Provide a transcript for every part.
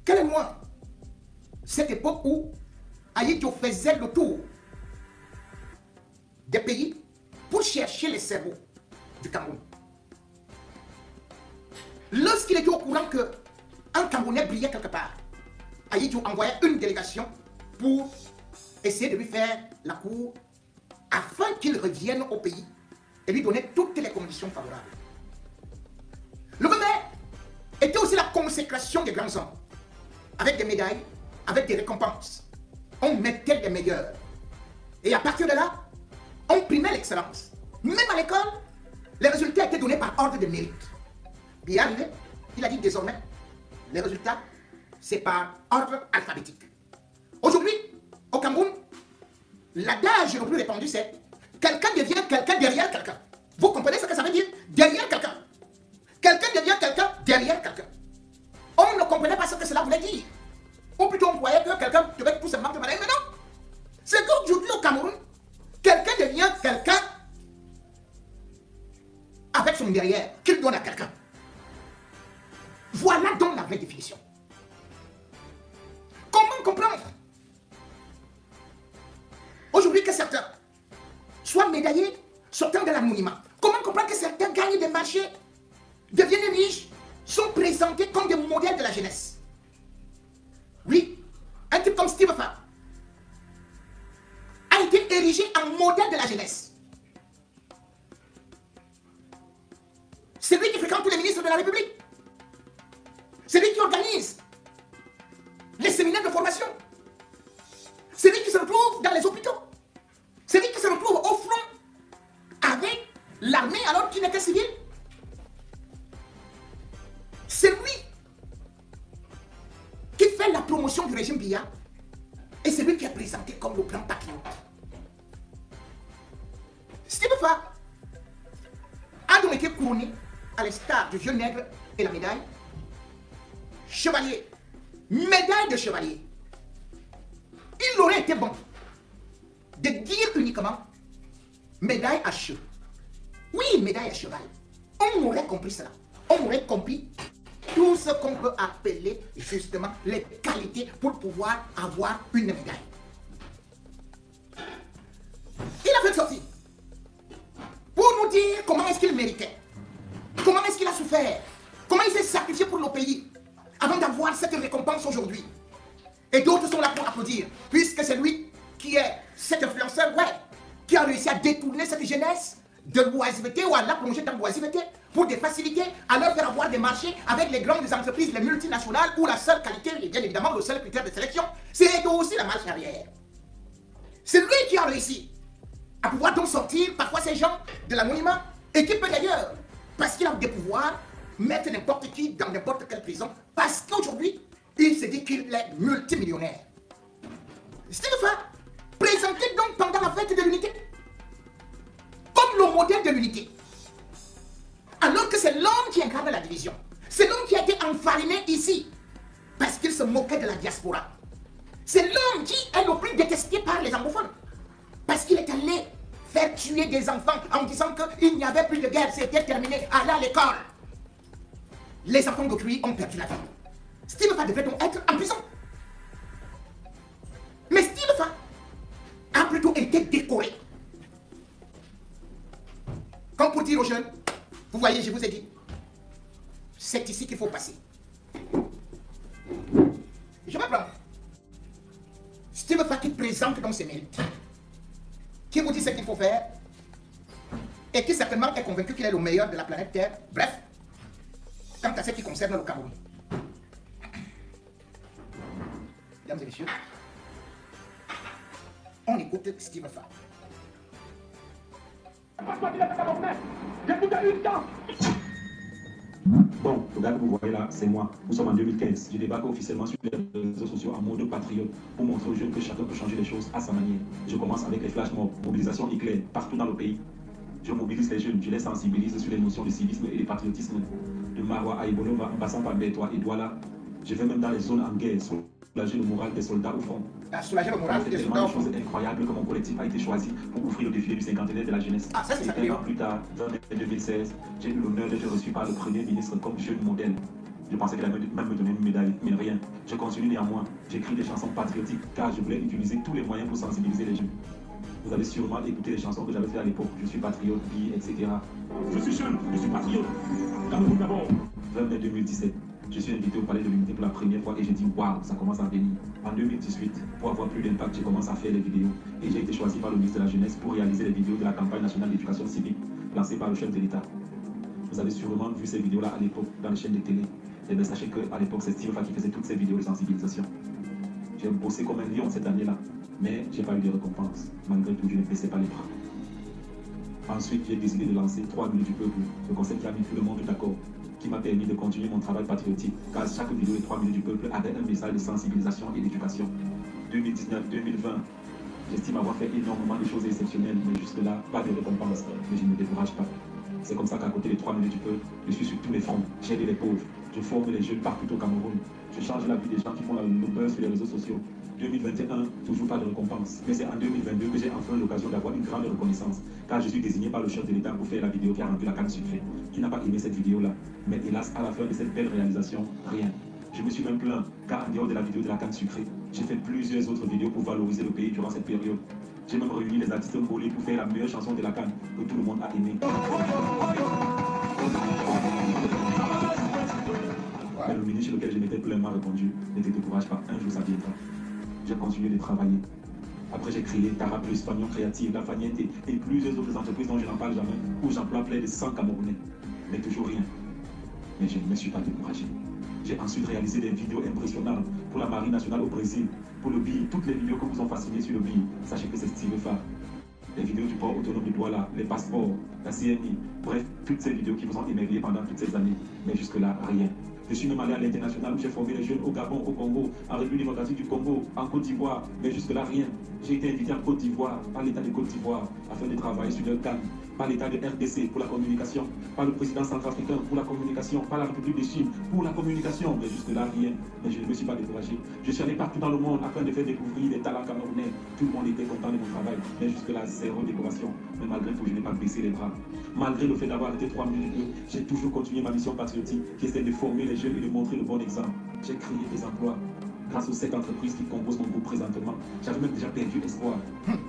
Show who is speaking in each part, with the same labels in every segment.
Speaker 1: Quelle est loin cette époque où Ahidjo faisait le tour des pays pour chercher les cerveaux du Cameroun. Lorsqu'il était au courant qu'un Camerounais brillait quelque part, Ahidjo envoyait une délégation pour essayer de lui faire la cour afin qu'il revienne au pays et lui donner toutes les conditions favorables. Le remède était aussi la consécration des grands hommes, avec des médailles, avec des récompenses. On mettait les meilleurs. Et à partir de là, on primait l'excellence. Même à l'école, les résultats étaient donnés par ordre de mérite. Bien arrivé, il a dit désormais, les résultats, c'est par ordre alphabétique. Aujourd'hui, au Cameroun, l'adage le plus répandu, c'est quelqu'un devient quelqu'un derrière quelqu'un. Vous comprenez ce que ça veut dire? Derrière quelqu'un. Quelqu'un devient quelqu'un derrière quelqu'un. On ne comprenait pas ce que cela voulait dire. Ou plutôt on croyait que quelqu'un devait tout simplement demander. Mais non! C'est qu'aujourd'hui au Cameroun, quelqu'un devient quelqu'un avec son derrière qu'il donne à quelqu'un. Voilà donc la vraie définition. Comment comprendre aujourd'hui que certains soient médaillés sortant de l'anonymat? Comment comprendre que certains gagnent des marchés, deviennent riches, sont présentés comme des modèles de la jeunesse? Oui, un type comme Steve Fa a été érigé en modèle de la jeunesse. C'est lui qui fréquente tous les ministres de la République. C'est lui qui organise les séminaires de formation. C'est lui qui se retrouve dans les hôpitaux. C'est lui qui se retrouve au front avec l'armée alors qu'il n'est que civil. C'est lui qui fait la promotion du régime Biya et c'est lui qui est présenté comme le grand patriote. Steve Fa a donc été couronné à l'instar du vieux nègre et la médaille. Chevalier, médaille de chevalier. Il aurait été bon de dire uniquement médaille à cheveux. Oui, médaille à cheval. On aurait compris cela. On aurait compris tout ce qu'on peut appeler justement les qualités pour pouvoir avoir une médaille. Il a fait sortir pour nous dire comment est-ce qu'il méritait, comment est-ce qu'il a souffert, comment il s'est sacrifié pour le pays avant d'avoir cette récompense aujourd'hui. Et d'autres sont là pour applaudir, puisque c'est lui qui est cet influenceur, ouais, qui a réussi à détourner cette jeunesse de l'oisiveté ou à la plonger dans l'oisiveté pour des facilités, à leur faire avoir des marchés avec les grandes entreprises, les multinationales, où la seule qualité, et bien évidemment le seul critère de sélection, c'est aussi la marche arrière. C'est lui qui a réussi à pouvoir donc sortir parfois ces gens de l'anonymat, et qui peut d'ailleurs, parce qu'il a des pouvoirs, mettre n'importe qui dans n'importe quelle prison, parce qu'aujourd'hui, il se dit qu'il est multimillionnaire. Steve Fa, présenté donc pendant la fête de l'unité, comme le modèle de l'unité. Alors que c'est l'homme qui incarne la division. C'est l'homme qui a été enfariné ici, parce qu'il se moquait de la diaspora. C'est l'homme qui est le plus détesté par les anglophones, parce qu'il est allé faire tuer des enfants en disant qu'il n'y avait plus de guerre, c'était terminé, allez à l'école. Les enfants d'autrui ont perdu la vie. Steve Fa devait donc être en prison. Mais Steve Fa a plutôt été décoré. Comme pour dire aux jeunes, vous voyez, je vous ai dit, c'est ici qu'il faut passer. Je reprends. Steve Fa qui présente donc ses mérites, qui vous dit ce qu'il faut faire, et qui certainement est convaincu qu'il est le meilleur de la planète Terre. Bref, quant à ce qui concerne le Cameroun. Mesdames et messieurs, on écoute Steve Fa.
Speaker 2: Bon, le gars que vous voyez là, c'est moi. Nous sommes en 2015. Je débarque officiellement sur les réseaux sociaux en mode patriote pour montrer aux jeunes que chacun peut changer les choses à sa manière. Je commence avec les flash mobs, mobilisation éclair partout dans le pays. Je mobilise les jeunes, je les sensibilise sur les notions de civisme et de patriotisme. De Marois à Ibonova, en passant par Bétois et Douala. Je vais même dans les zones en guerre, soulager le moral des soldats au front.
Speaker 1: Soulager le moral des soldats au front.
Speaker 2: C'est incroyable que mon collectif a été choisi pour offrir le défilé du cinquantenaire de la jeunesse.
Speaker 1: Ah,
Speaker 2: et 1 an plus tard, en 2016, j'ai eu l'honneur d'être reçu par le Premier ministre comme jeune modèle. Je pensais qu'elle allait même me donner une médaille, mais rien. Je continue néanmoins. J'écris des chansons patriotiques car je voulais utiliser tous les moyens pour sensibiliser les jeunes. Vous avez sûrement écouté les chansons que j'avais fait à l'époque. Je suis patriote, etc.
Speaker 3: Je suis jeune, je suis patriote. Cameroun d'abord.
Speaker 2: 20 mai 2017. Je suis invité au Palais de l'Unité pour la première fois et j'ai dit waouh, ça commence à venir. En 2018, pour avoir plus d'impact, j'ai commencé à faire les vidéos et j'ai été choisi par le ministre de la Jeunesse pour réaliser les vidéos de la campagne nationale d'éducation civique lancée par le chef de l'État. Vous avez sûrement vu ces vidéos-là à l'époque dans les chaînes de télé. Et bien sachez qu'à l'époque, c'est Steve qui faisait toutes ces vidéos de sensibilisation. J'ai bossé comme un lion cette année-là, mais j'ai pas eu de récompense. Malgré tout, je ne baissais pas les bras. Ensuite, j'ai décidé de lancer 3 minutes du peuple, le concept qui a mis tout le monde d'accord, qui m'a permis de continuer mon travail patriotique, car chaque vidéo des 3 minutes du peuple avait un message de sensibilisation et d'éducation. 2019-2020, j'estime avoir fait énormément de choses exceptionnelles, mais jusque-là, pas de récompense, mais je ne me décourage pas. C'est comme ça qu'à côté des 3 minutes du peuple, je suis sur tous les fronts, j'aide les pauvres, je forme les jeunes partout au Cameroun, je change la vie des gens qui font le buzz sur les réseaux sociaux. 2021, toujours pas de récompense. Mais c'est en 2022 que j'ai enfin l'occasion d'avoir une grande reconnaissance, car je suis désigné par le chef de l'État pour faire la vidéo qui a rendu la canne sucrée. Qui n'a pas aimé cette vidéo-là? Mais hélas, à la fin de cette belle réalisation, rien. Je me suis même plaint, car en dehors de la vidéo de la canne sucrée, j'ai fait plusieurs autres vidéos pour valoriser le pays durant cette période. J'ai même réuni les artistes congolais pour faire la meilleure chanson de la canne que tout le monde a aimé. Mais le ministre sur lequel je m'étais pleinement répondu, ne te décourage pas, un jour ça viendra. J'ai continué de travailler. Après, j'ai créé Tara Plus, Pagnon Créative, La Fagnette et plusieurs autres entreprises dont je n'en parle jamais, où j'emploie près de 100 Camerounais. Mais toujours rien. Mais je ne me suis pas découragé. J'ai ensuite réalisé des vidéos impressionnantes pour la Marine nationale au Brésil, pour le BI. Toutes les vidéos que vous ont fasciné sur le BI, sachez que c'est Steve Fa. Les vidéos du port autonome de Douala, les passeports, la CNI, bref, toutes ces vidéos qui vous ont émerveillé pendant toutes ces années. Mais jusque-là, rien. Je suis même allé à l'international où j'ai formé les jeunes au Gabon, au Congo, en République démocratique du Congo, en Côte d'Ivoire. Mais jusque-là, rien. J'ai été invité en Côte d'Ivoire, par l'État de Côte d'Ivoire, afin de travailler sur le CAN, par l'État de RDC pour la communication, par le président centrafricain pour la communication, par la République de Chine pour la communication. Mais jusque-là, rien. Mais je ne me suis pas découragé. Je suis allé partout dans le monde afin de faire découvrir les talents camerounais. Tout le monde était content de mon travail. Mais jusque-là, zéro décoration. Mais malgré tout, je n'ai pas baissé les bras. Malgré le fait d'avoir été 3 minutes, j'ai toujours continué ma mission patriotique qui essaie de former les jeunes et de montrer le bon exemple. J'ai créé des emplois grâce aux 7 entreprises qui composent mon groupe présentement. J'avais même déjà perdu espoir.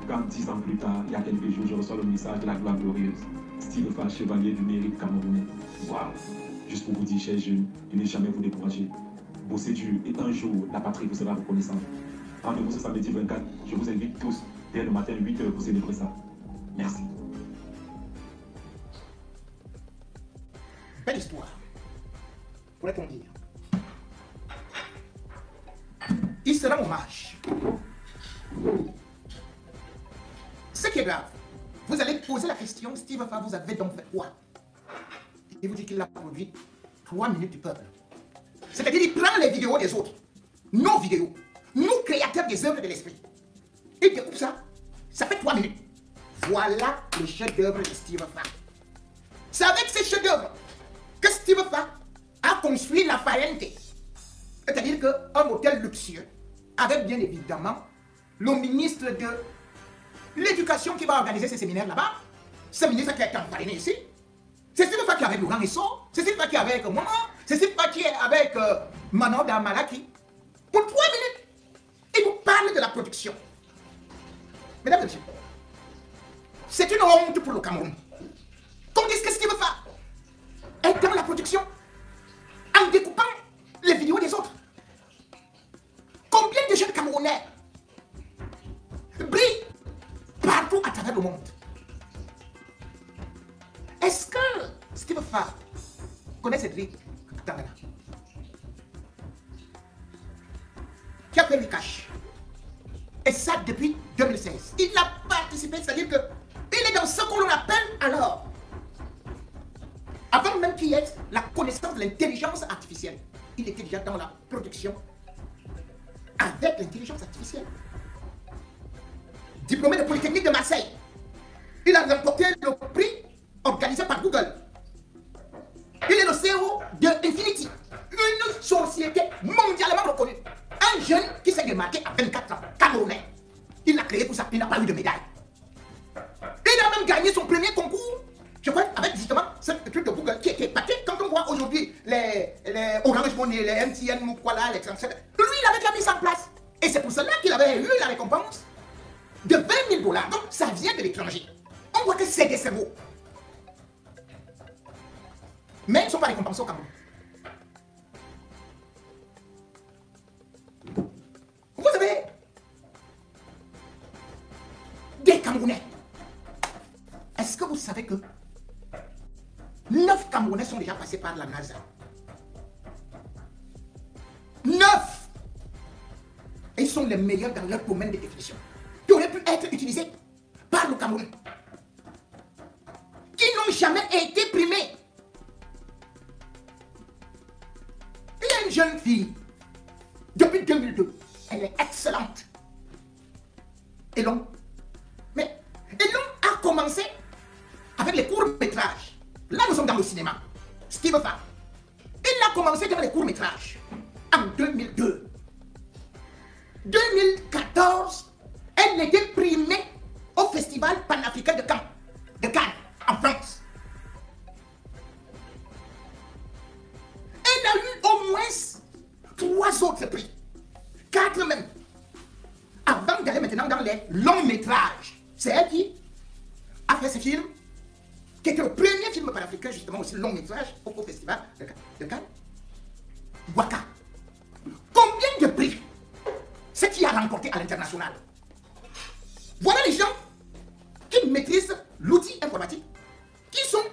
Speaker 2: Quand 10 ans plus tard, il y a quelques jours, je reçois le message de la gloire glorieuse. Steve Fa, chevalier du mérite camerounais. Waouh! Juste pour vous dire, chers jeunes, de ne jamais vous décourager. Bossez dur et un jour, la patrie vous sera reconnaissante. Rendez-vous ce samedi 24. Je vous invite tous dès le matin 8h pour célébrer ça. Merci.
Speaker 1: Belle histoire, pourrait-on dire. Il se rend hommage. Ce qui est grave, vous allez poser la question, Steve Fa, vous avez donc fait quoi? Il vous dit qu'il a produit 3 minutes du peuple. C'est-à-dire qu'il prend les vidéos des autres, nos vidéos, nous créateurs des œuvres de l'esprit. Il découpe ça, ça fait 3 minutes. Voilà le chef-d'œuvre de Steve Fa. C'est avec ces chefs-d'œuvre que Steve Fa a construit la Faente. C'est-à-dire qu'un hôtel luxueux, avec bien évidemment le ministre de l'Éducation qui va organiser ces séminaires là-bas, ce ministre qui a été parrainé ici, c'est Steve Fa qui est avec Laurent Esso, c'est Steve Fa qui est avec moi, c'est Steve Fa qui est avec Manon Damalaki. Pour 3 minutes, il vous parle de la production. Mesdames et messieurs, c'est une honte pour le Cameroun. Qu'on dise que Steve Fa est dans la production en découpant les vidéos des autres. Combien de jeunes Camerounais brillent partout à travers le monde? Est-ce que Steve Fa connaît Cédric Tangana, qui a fait le cash? Et ça depuis 2016. Il a participé, c'est-à-dire qu'il est dans ce qu'on appelle alors, avant même qu'il y ait la connaissance de l'intelligence artificielle, il était déjà dans la production avec l'intelligence artificielle. Diplômé de Polytechnique de Marseille, il a remporté le prix organisé par Google. Il est le CEO de Infinity, une société mondialement reconnue. Un jeune qui s'est démarqué à 24 ans, Camerounais. Il l'a créé pour ça, il n'a pas eu de médaille. Il a même gagné son premier concours, je crois, avec justement ce truc de Google qui était paquet. Quand on voit aujourd'hui les Orange Vodafone et les MTN, Mukwala, les transferts. Lui, il avait déjà mis ça en place. Et c'est pour cela qu'il avait eu la récompense de 20 000 $. Donc, ça vient de l'étranger. On voit que c'est des cerveaux. Mais ils ne sont pas récompensés au Cameroun. Vous avez des Camerounais. Est-ce que vous savez que 9 Camerounais sont déjà passés par la NASA? 9! Et ils sont les meilleurs dans leur domaine de définition, qui auraient pu être utilisés par le Cameroun, qui n'ont jamais été primés. Il y a une jeune fille, depuis 2002, elle est excellente. Et l'on a commencé avec les courts-métrages. Là, nous sommes dans le cinéma. Steve Farr. Il a commencé dans les courts-métrages en 2002. 2014, elle était primée au Festival panafricain de Cannes, en France. Elle a eu au moins 3 autres prix, 4 même, avant d'aller maintenant dans les longs métrages. C'est elle qui a fait ce film, qui était le premier film panafricain, justement aussi long métrage, au Festival de Cannes. Waka. Combien de prix c'est qui a remporté à l'international? Voilà les gens qui maîtrisent l'outil informatique, qui sont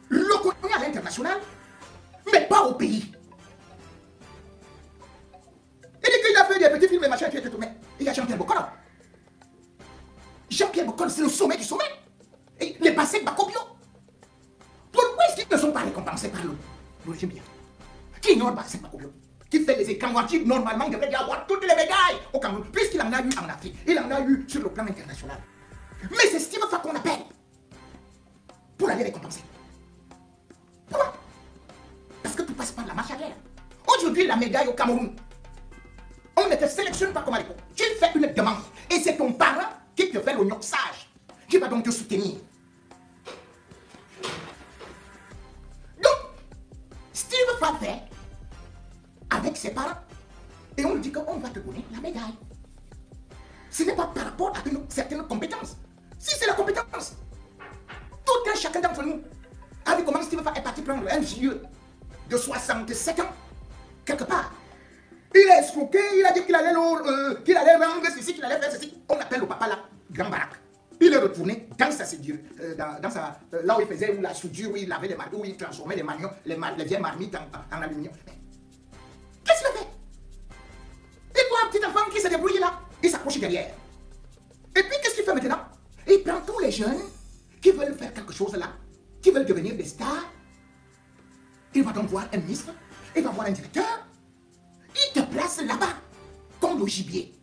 Speaker 1: reconnus à l'international, mais pas au pays. Il dit qu'il a fait des petits films et machin qui étaient tout. Mais il y a Jean-Pierre Bokol. Jean-Pierre Bokol, c'est le sommet du sommet. Et les passés de Bakobio. Pourquoi est-ce qu'ils ne sont pas récompensés par le régime bien? Qui ignore Bassek Bakobio? Qui fait les écrans noirs, normalement devrait y avoir toutes les médailles au Cameroun, puisqu'il en a eu en Afrique, il en a eu sur le plan international. Mais c'est Steve Farr qu'on appelle pour aller récompenser. Pourquoi? Parce que tout passe par la marche arrière. Aujourd'hui, la médaille au Cameroun, on ne te sélectionne pas comme à l'époque. Tu fais une demande et c'est ton parent qui te fait le noxage, qui va donc te soutenir. Donc, Steve Farr fait avec ses parents, et on lui dit qu'on va te donner la médaille. Ce n'est pas par rapport à une certaine compétence. Si c'est la compétence, tout un chacun d'entre nous a vu comment Steve Farr est parti prendre un vieux de 67 ans, quelque part. Il a escroqué, il a dit qu'il allait rendre ceci, qu'il allait faire ceci. On appelle le papa là, Grand Barak. Il est retourné dans sa sédure, là où il faisait la soudure, où il lavait les marmites, où il transformait les manions, les vieilles marmites en aluminium. Qu'est-ce qu'il a fait? Il voit un petit enfant qui se débrouille là, il s'accroche derrière. Et puis qu'est-ce qu'il fait maintenant? Il prend tous les jeunes qui veulent faire quelque chose là, qui veulent devenir des stars. Il va donc voir un ministre, il va voir un directeur. Il te place là-bas, comme le gibier.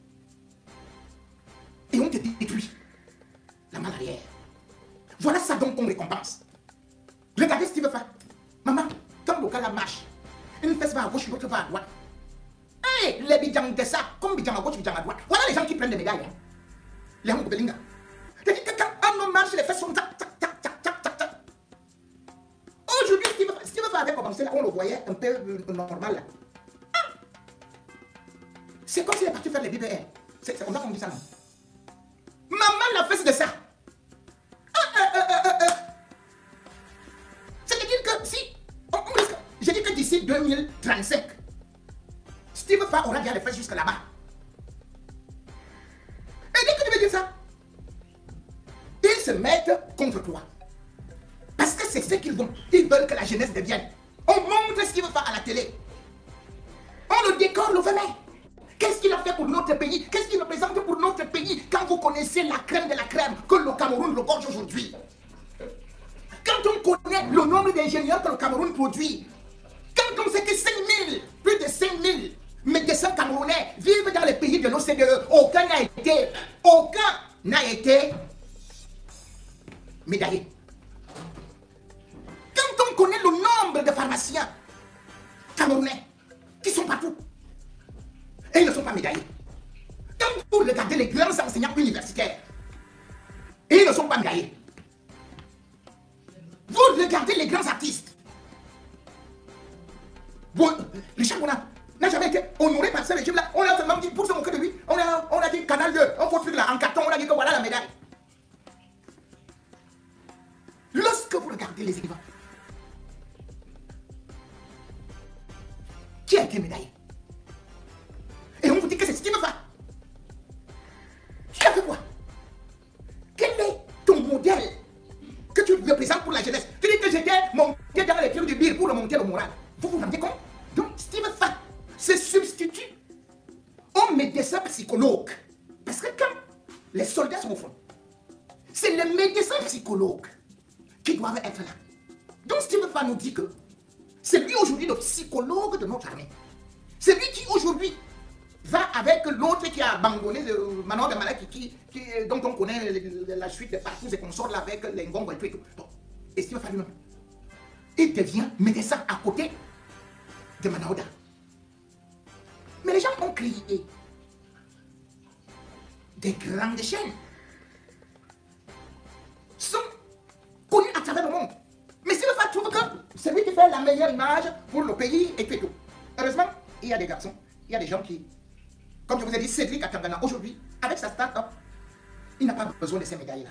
Speaker 1: Et on te détruit la main arrière. Voilà ça donc qu'on récompense. Regardez Steve Farr. Maman, quand le gars la marche, une fesse va à gauche, l'autre va à droite. Hey, les bidjans de ça, comme bidjans à gauche, bidjans à droite. Voilà les gens qui prennent des médailles. Hein. Les gens de Belinga. C'est-à-dire que quand un homme marche, les fesses sont tac, tac, tac, tac, tac, tac, tac. Aujourd'hui, Steve Farr avait commencé là, on le voyait un peu normal là. C'est comme s'il est parti faire les BBR. C'est comme ça qu'on dit ça, non? Maman la fesse de ça. C'est-à-dire que si on risque, je dis que d'ici 2035, Steve Farr aura déjà les fesses jusque là-bas. Et dès que tu veux dire ça, ils se mettent contre toi. Parce que c'est ce qu'ils veulent. Ils veulent que la jeunesse devienne. On montre Steve Farr à la télé. On le décore le 20 mai. Qu'est-ce qu'il a fait pour notre pays? Qu'est-ce qu'il représente pour notre pays? Quand vous connaissez la crème de la crème que le Cameroun regorge aujourd'hui. Quand on connaît le nombre d'ingénieurs que le Cameroun produit. Quand on sait que 5000, plus de 5000 médecins camerounais vivent dans les pays de l'OCDE. Aucun n'a été médaillé. Quand on connaît le nombre de pharmaciens camerounais qui sont partout. Et ils ne sont pas médaillés. Quand vous regardez les grands enseignants universitaires, et ils ne sont pas médaillés. Vous regardez les grands artistes. Bon, Richard Bona, régime là, on a seulement dit, pour se moquer de lui, on a dit Canal 2, un faux truc là, en carton, on a dit que voilà la médaille. Lorsque vous regardez les écrivains, qui a été médaillé? Et on vous dit que c'est Steve Fa. Tu as fait quoi? Quel est ton modèle que tu représentes pour la jeunesse? Tu dis que j'étais monté dans les trucs du bir pour remonter le moral. Vous vous rendez compte? Donc Steve Fa se substitue aux médecins psychologues. Parce que quand les soldats sont au front, c'est les médecins psychologues qui doivent être là. Donc Steve Fa nous dit que c'est lui aujourd'hui le psychologue de notre armée. C'est lui qui aujourd'hui va avec l'autre qui a abandonné le Manon de Malak dont on connaît la suite des parcours et qu'on sort là avec les Ngongo et tout et tout. Donc, et Steve Fa lui-même, il devient médecin à côté de Manaouda. Mais les gens ont créé des grandes chaînes, sont connus à travers le monde. Mais Steve Fa trouve que c'est lui qui fait la meilleure image pour le pays et tout et tout. Heureusement, il y a des garçons, il y a des gens qui, comme je vous ai dit, Cédric Atangana, aujourd'hui, avec sa start-up, il n'a pas besoin de ces médailles-là.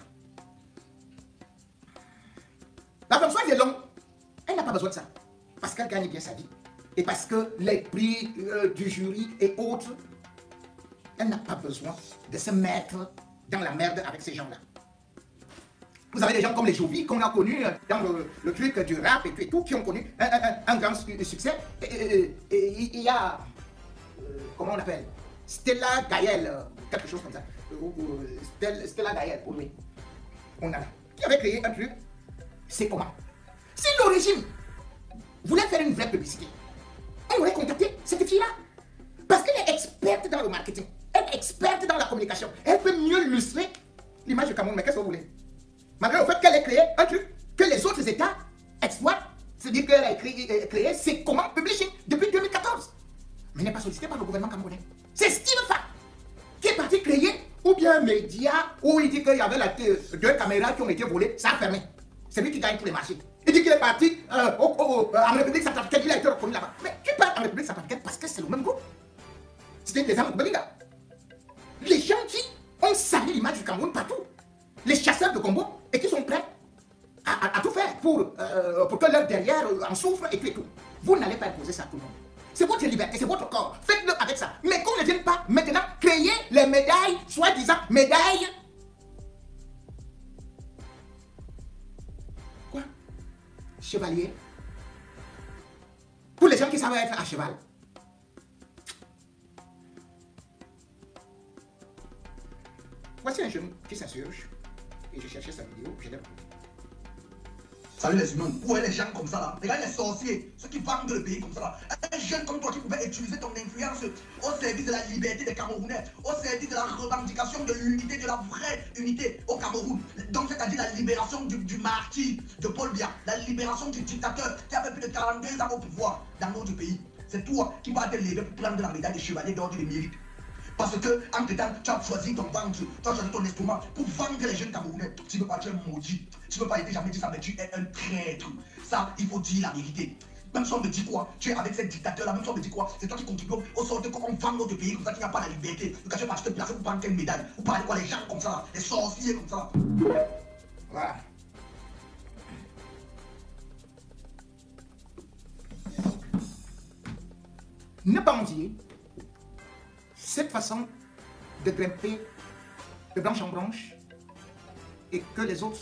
Speaker 1: La Françoise est longue, elle n'a pas besoin de ça, parce qu'elle gagne bien sa vie. Et parce que les prix du jury et autres, elle n'a pas besoin de se mettre dans la merde avec ces gens-là. Vous avez des gens comme les Jovi qu'on a connus dans le truc du rap et tout, qui ont connu un grand succès. Et il y a, comment on appelle, Stella Gaël, quelque chose comme ça. Stella Gaël, pour lui. On a, qui avait créé un truc, c'est comment? Si le régime voulait faire une vraie publicité, on aurait contacté cette fille-là. Parce qu'elle est experte dans le marketing, elle est experte dans la communication, elle peut mieux illustrer l'image du Cameroun. Mais qu'est-ce que vous voulez? Malgré le fait qu'elle ait créé un truc que les autres États exploitent, c'est-à-dire qu'elle a créé ses commandes publishing depuis 2014. Mais elle n'est pas sollicitée par le gouvernement camerounais. C'est Steve Fa qui est parti créer, ou bien un média où il dit qu'il y avait deux caméras qui ont été volées, ça a fermé. C'est lui qui gagne tous les marchés. Il dit qu'il est parti en République centrafricaine, il a été reconnu là-bas. Mais tu parles en République centrafricaine parce que c'est le même groupe. C'était des armes de Belinga. Les gens qui ont sali l'image du Cameroun partout. Les chasseurs de combo et qui sont prêts à tout faire pour que leur derrière en souffre et tout et tout. Vous n'allez pas imposer ça à tout le monde. C'est votre liberté, c'est votre corps. Faites-le avec ça. Mais qu'on ne vienne pas maintenant créer les médailles, soi-disant médailles. Quoi? Chevalier? Pour les gens qui savent être à cheval. Voici un jeune qui s'insurge. Et je cherchais sa vidéo, je l'ai retrouvée.
Speaker 4: Salut les humains, où est les gens comme ça là? Regarde les sorciers, ceux qui vendent le pays comme ça là. Un jeune comme toi qui pouvait utiliser ton influence au service de la liberté des Camerounais, au service de la revendication de l'unité, de la vraie unité au Cameroun. Donc c'est-à-dire la libération du martyr de Paul Biya, la libération du dictateur qui avait plus de 42 ans au pouvoir dans notre pays. C'est toi qui vas te lever pour prendre la médaille de chevalier d'ordre de mérite. Parce que, entre-temps, tu as choisi ton ventre, tu as choisi ton estomac pour vendre les jeunes Camerounais. Tu ne peux pas, tu es maudit. Tu ne peux pas être jamais dit ça, mais tu es un traître. Ça, il faut dire la vérité. Même si on me dit quoi, tu es avec ces dictateurs-là, même si on me dit quoi, c'est toi qui contribue au sort qu'on vend notre pays comme ça, qu'il n'y a pas la liberté. Donc, tu vas te placer pour prendre une médaille. Vous parlez quoi, les gens comme ça, les sorciers comme ça.
Speaker 1: Voilà. Ne pas mentir. Cette façon de grimper de branche en branche et que les autres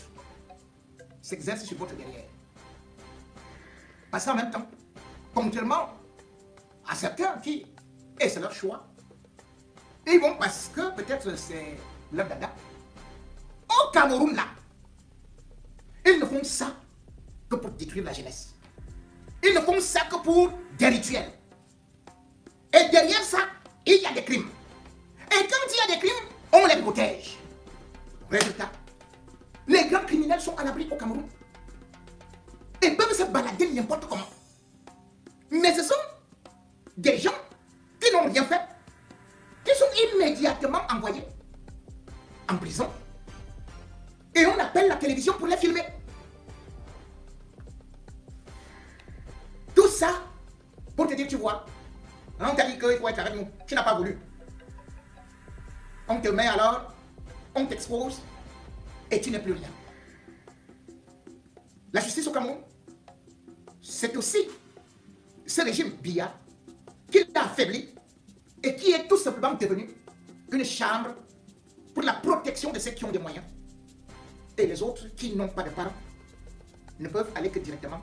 Speaker 1: s'exercent sur votre derrière. Parce qu'en même temps, ponctuellement, à certains qui, et c'est leur choix, ils vont parce que peut-être c'est leur dada. Au Cameroun là, ils ne font ça que pour détruire la jeunesse. Ils ne font ça que pour des rituels. Et derrière ça, il y a des crimes. Et quand il y a des crimes, on les protège. Résultat, les grands criminels sont à l'abri au Cameroun. Ils peuvent se balader n'importe comment. Mais ce sont des gens qui n'ont rien fait, qui sont immédiatement envoyés en prison. Et on appelle la télévision pour les filmer. Tout ça pour te dire, tu vois, On t'a dit qu'il faut être avec nous. Tu n'as pas voulu. On te met alors, on t'expose et tu n'es plus rien. La justice au Cameroun, c'est aussi ce régime Biya qui l'a affaibli et qui est tout simplement devenu une chambre pour la protection de ceux qui ont des moyens. Et les autres qui n'ont pas de parents ne peuvent aller que directement